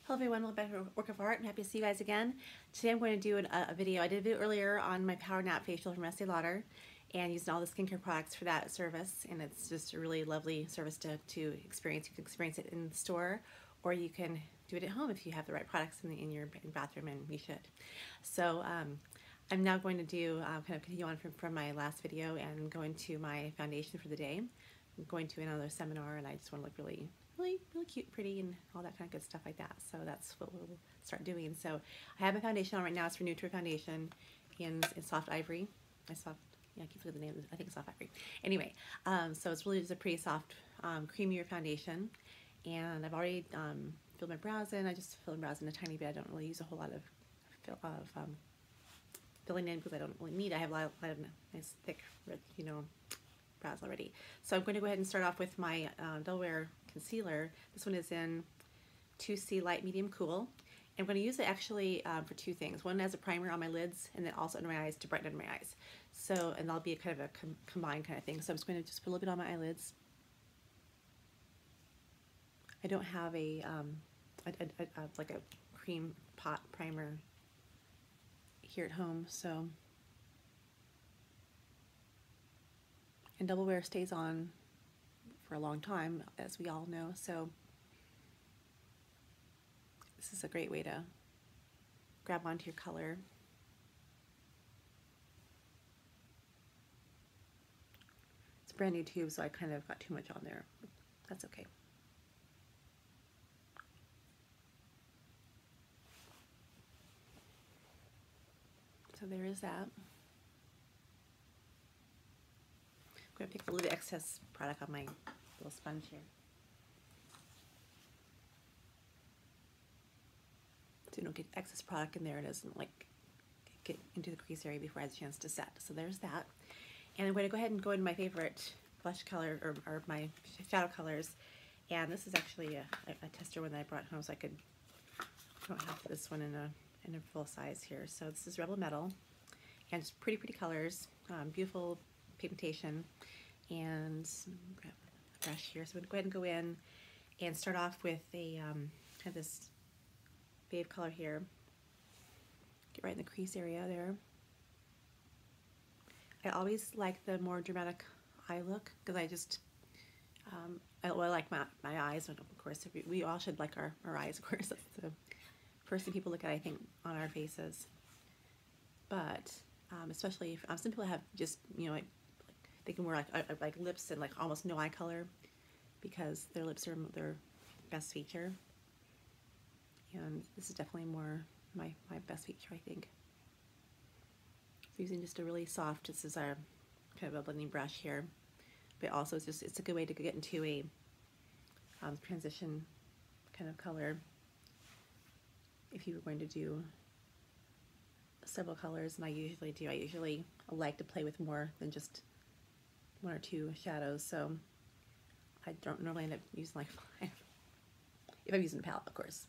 Hello everyone, welcome back to Work of Art. I'm happy to see you guys again. Today I'm going to do a video. I did a video earlier on my Power Nap facial from Estée Lauder and using all the skincare products for that service, and it's just a really lovely service to experience. You can experience it in the store, or you can do it at home if you have the right products in your bathroom, and you should. So I'm now going to do kind of continue on from my last video and go into my foundation for the day. I'm going to another seminar and I just want to look really cute, pretty, and all that kind of good stuff like that. So that's what we'll start doing. So I have a foundation on right now. It's for Nutra Foundation in Soft Ivory. I keep forgetting the name. I think it's Soft Ivory. Anyway, so it's really just a pretty soft, creamier foundation. And I've already filled my brows in. I just filled my brows in a tiny bit. I don't really use a whole lot of filling in because I don't really need it. I have a lot of nice thick, brows already. So I'm going to go ahead and start off with my Delaware Concealer. This one is in 2C Light Medium Cool. I'm going to use it actually for two things. One as a primer on my lids, and then also under my eyes to brighten under my eyes. So, and that'll be a kind of a combined kind of thing. So I'm just going to just put a little bit on my eyelids. I don't have like a cream pot primer here at home, so. And Doublewear stays on for a long time, as we all know, so this is a great way to grab onto your color. It's a brand new tube, so I kind of got too much on there, but that's okay. So there is that. I'm going to pick a little excess product on my little sponge here. So you don't get excess product in there. It doesn't like get into the crease area before it has a chance to set. So there's that. And I'm going to go ahead and go into my favorite blush color, or my shadow colors. And this is actually a tester one that I brought home, so I don't have this one in a full size here. So this is Rebel Metal, and it's pretty colors, beautiful pigmentation. And grab a brush here. So I'm going to go ahead and go in and start off with a kind of this fave color here. Get right in the crease area there. I always like the more dramatic eye look because I just I like my eyes, and of course we all should like our eyes, of course. That's the first thing people look at, I think, on our faces. But especially if some people have just, they can wear like lips and like almost no eye color because their lips are their best feature. And this is definitely more my best feature, I think. So using just a really soft, this is our kind of a blending brush here, but also it's a good way to get into a transition kind of color if you were going to do several colors, and I usually do. I usually like to play with more than just one or two shadows, so I don't normally end up using like 5. If I'm using a palette, of course.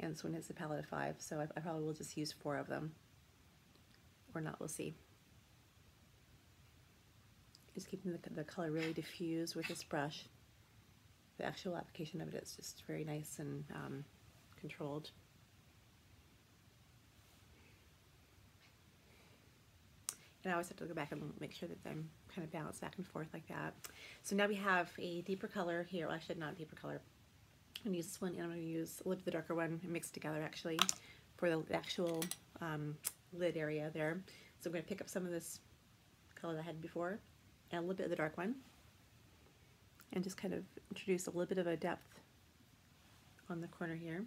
And this one is a palette of 5, so I probably will just use 4 of them. Or not, we'll see. Just keeping the color really diffused with this brush. The actual application of it is just very nice and controlled. And I always have to go back and make sure that I'm kind of balanced back and forth like that. So now we have a deeper color here. Well, actually, not a deeper color. I'm going to use this one, and I'm going to use a little bit of the darker one and mix together, actually, for the actual lid area there. So I'm going to pick up some of this color that I had before and a little bit of the dark one, and just kind of introduce a little bit of a depth on the corner here.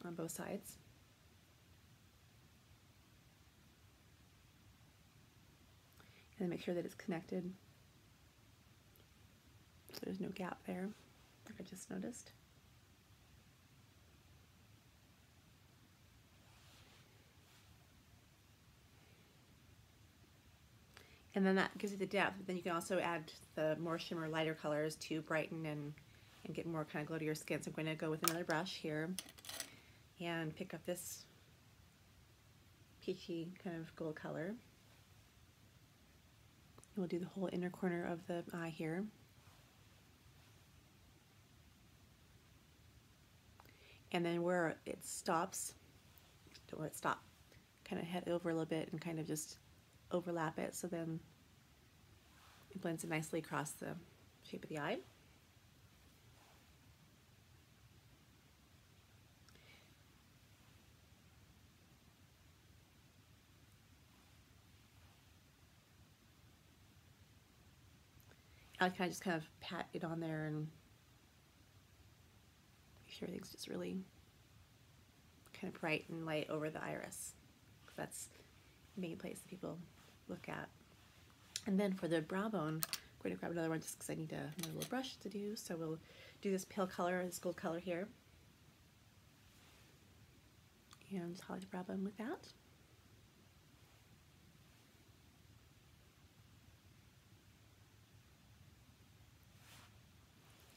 On both sides. And make sure that it's connected so there's no gap there, like I just noticed. And then that gives you the depth, but then you can also add the more shimmer, lighter colors to brighten and get more kind of glow to your skin. So I'm going to go with another brush here and pick up this peachy kind of gold color. We'll do the whole inner corner of the eye here. and then where it stops, don't let it stop, kind of head over a little bit and kind of just overlap it, so then it blends it nicely across the shape of the eye. I just kind of pat it on there and make sure everything's just really kind of bright and light over the iris. That's the main place that people look at. And then for the brow bone, I'm going to grab another one just because I need another little brush to do. So we'll do this pale color, this gold color here, and highlight the brow bone with that.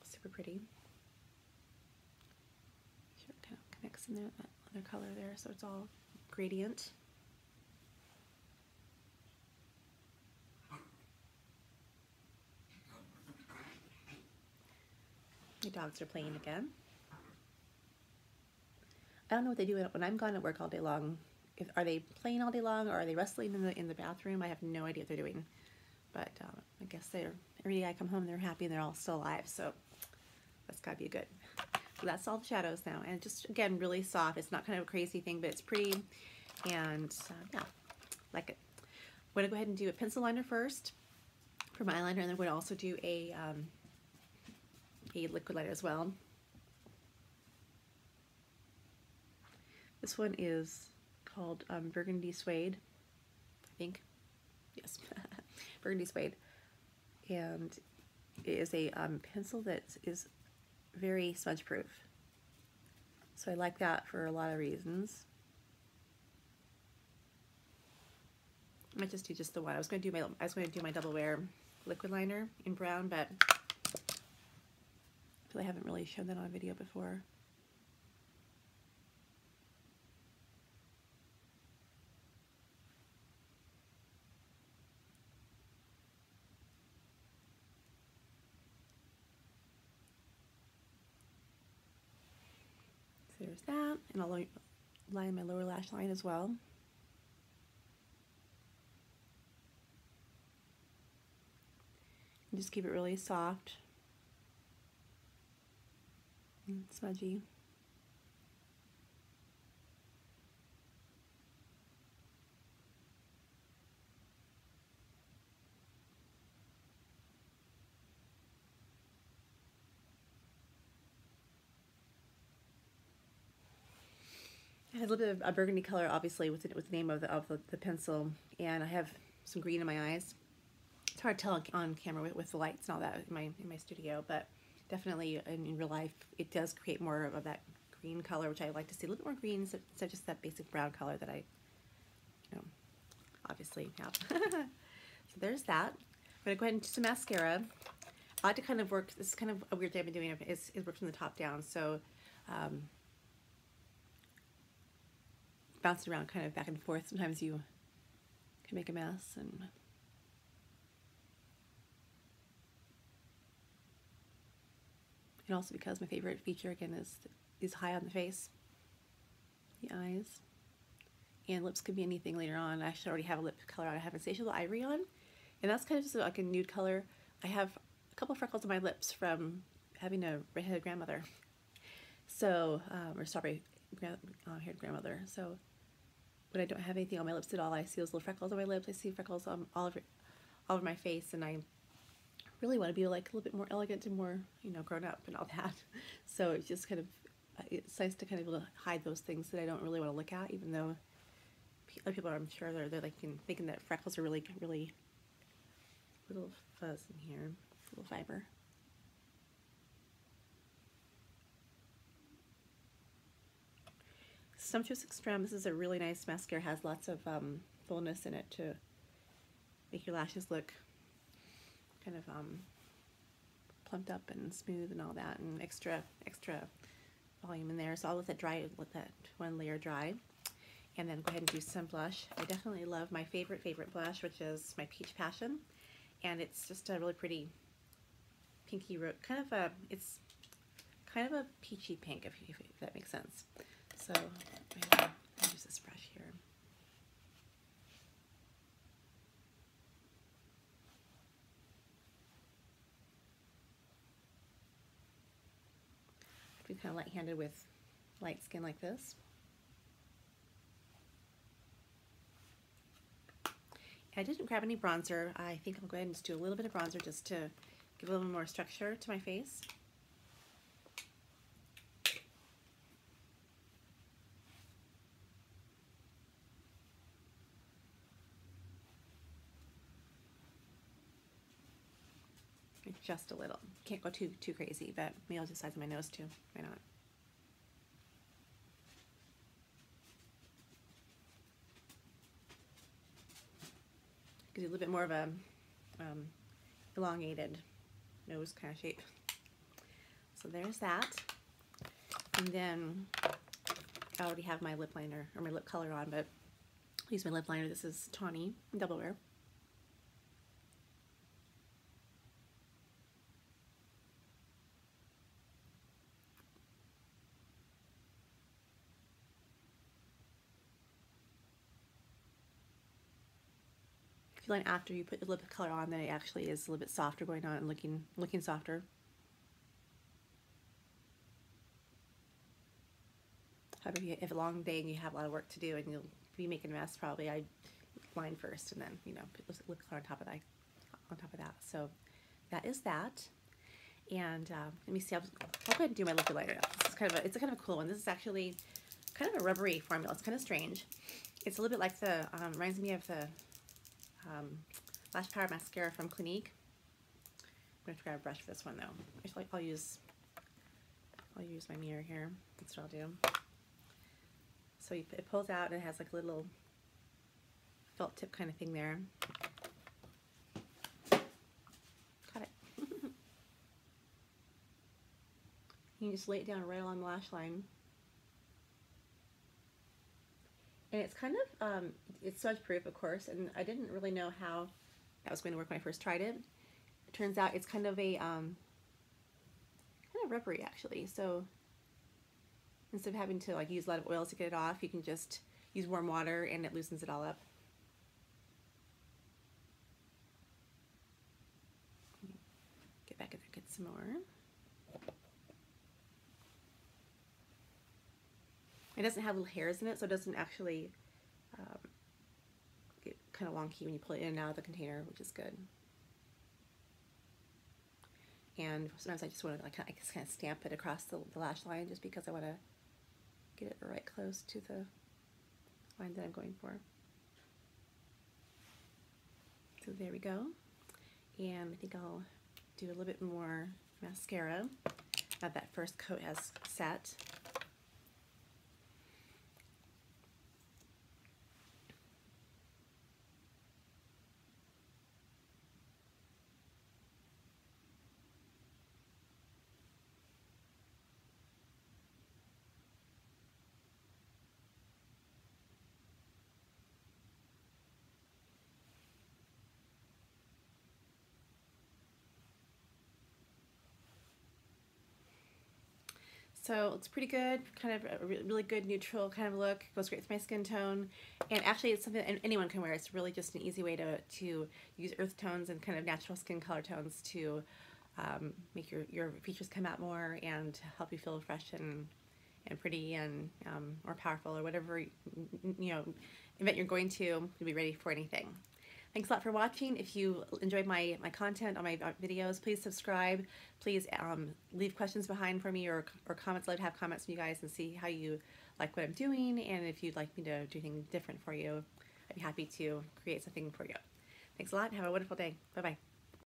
Super pretty. Sure, it kind of connects in there, that other color there, so it's all gradient. My dogs are playing again. I don't know what they do when I'm gone at work all day long. Are they playing all day long, or are they wrestling in the bathroom? I have no idea what they're doing. But I guess every day I come home, they're happy and they're all still alive. So that's gotta be good. So that's all the shadows now, and just again really soft. It's not kind of a crazy thing, but it's pretty, and yeah, like it. I'm gonna go ahead and do a pencil liner first for my eyeliner, and then I'm going to also do a liquid liner as well. This one is called Burgundy Suede, I think. Yes, Burgundy Suede, and it is a pencil that is very smudge proof. So I like that for a lot of reasons. I might just do just the one. I was going to do my Doublewear liquid liner in brown, but I haven't really shown that on video before. So there's that, and I'll line my lower lash line as well. And just keep it really soft and smudgy. I had a little bit of a burgundy color, obviously, with the name of the pencil, and I have some green in my eyes. It's hard to tell on camera with the lights and all that in my studio, but definitely in real life, it does create more of that green color, which I like to see. A little bit more green instead of just that basic brown color that I, obviously have. So there's that. I'm going to go ahead and do some mascara. I like to kind of work, this is kind of a weird thing I've been doing, is work from the top down. So bounce around kind of back and forth. Sometimes you can make a mess, and also because my favorite feature again is high on the face, the eyes, and lips could be anything later on. I actually already have a lip color on. I have Insatiable Ivory on, and that's kind of just like a nude color. I have a couple freckles on my lips from having a redheaded grandmother, so or strawberry haired grandmother. So when I don't have anything on my lips at all, I see those little freckles on my lips. I see freckles all over my face, and I really want to be like a little bit more elegant and more, grown up and all that. So it's just kind of, it's nice to kind of be able to hide those things that I don't really want to look at, even though other people, I'm sure, they're like thinking that freckles are really, really little fuzz in here, little fiber. Sumptuous Extreme, this is a really nice mascara. It has lots of fullness in it to make your lashes look kind of plumped up and smooth and all that, and extra volume in there. So I'll let that dry, let that one layer dry, and then go ahead and do some blush. I definitely love my favorite blush, which is my Peach Passion, and it's just a really pretty pinky, it's kind of a peachy pink, if that makes sense. So I'll use this brush here. Be kind of light-handed with light skin like this. I didn't grab any bronzer. I think I'll go ahead and just do a little bit of bronzer just to give a little more structure to my face. Just a little. Can't go too crazy, but maybe I'll just size my nose too. Why not? Gives you a little bit more of a elongated nose kind of shape. So there's that. And then I already have my lip liner or my lip color on, but I'll use my lip liner. This is Tawny Doublewear. Line after you put the lip color on, then it actually is a little bit softer going on and looking softer. However, if you have a long day and you have a lot of work to do and you'll be making a mess, probably I line first and then, you know, put lip color on top of that. So that is that. And let me see. I'll go ahead and do my liquid liner now. This is it's kind of a cool one. This is actually kind of a rubbery formula. It's kind of strange. It's a little bit like the reminds me of the Lash Power Mascara from Clinique. I'm going to grab a brush for this one though. Actually, I'll use my mirror here. That's what I'll do. So it pulls out and it has like a little felt tip kind of thing there. Got it. You just lay it down right along the lash line. And it's kind of, it's smudge proof, of course, and I didn't really know how that was going to work when I first tried it. It turns out it's kind of a, kind of rubbery actually, so instead of having to like use a lot of oils to get it off, you can just use warm water and it loosens it all up. Get back in there, get some more. It doesn't have little hairs in it, so it doesn't actually get kind of wonky when you pull it in and out of the container, which is good. And sometimes I just want to like kind of stamp it across the lash line just because I want to get it right close to the line that I'm going for. So there we go. And I think I'll do a little bit more mascara now that first coat has set. So it looks pretty good, kind of a really good neutral kind of look. Goes great with my skin tone. And actually it's something that anyone can wear. It's really just an easy way to use earth tones and kind of natural skin color tones to make your features come out more and help you feel fresh and pretty and or powerful or whatever event you're going to be ready for anything. Thanks a lot for watching. If you enjoyed my content on my videos, please subscribe. Please leave questions behind for me or comments. I'd love to have comments from you guys and see how you like what I'm doing, and if you'd like me to do anything different for you, I'd be happy to create something for you. Thanks a lot. Have a wonderful day. Bye-bye.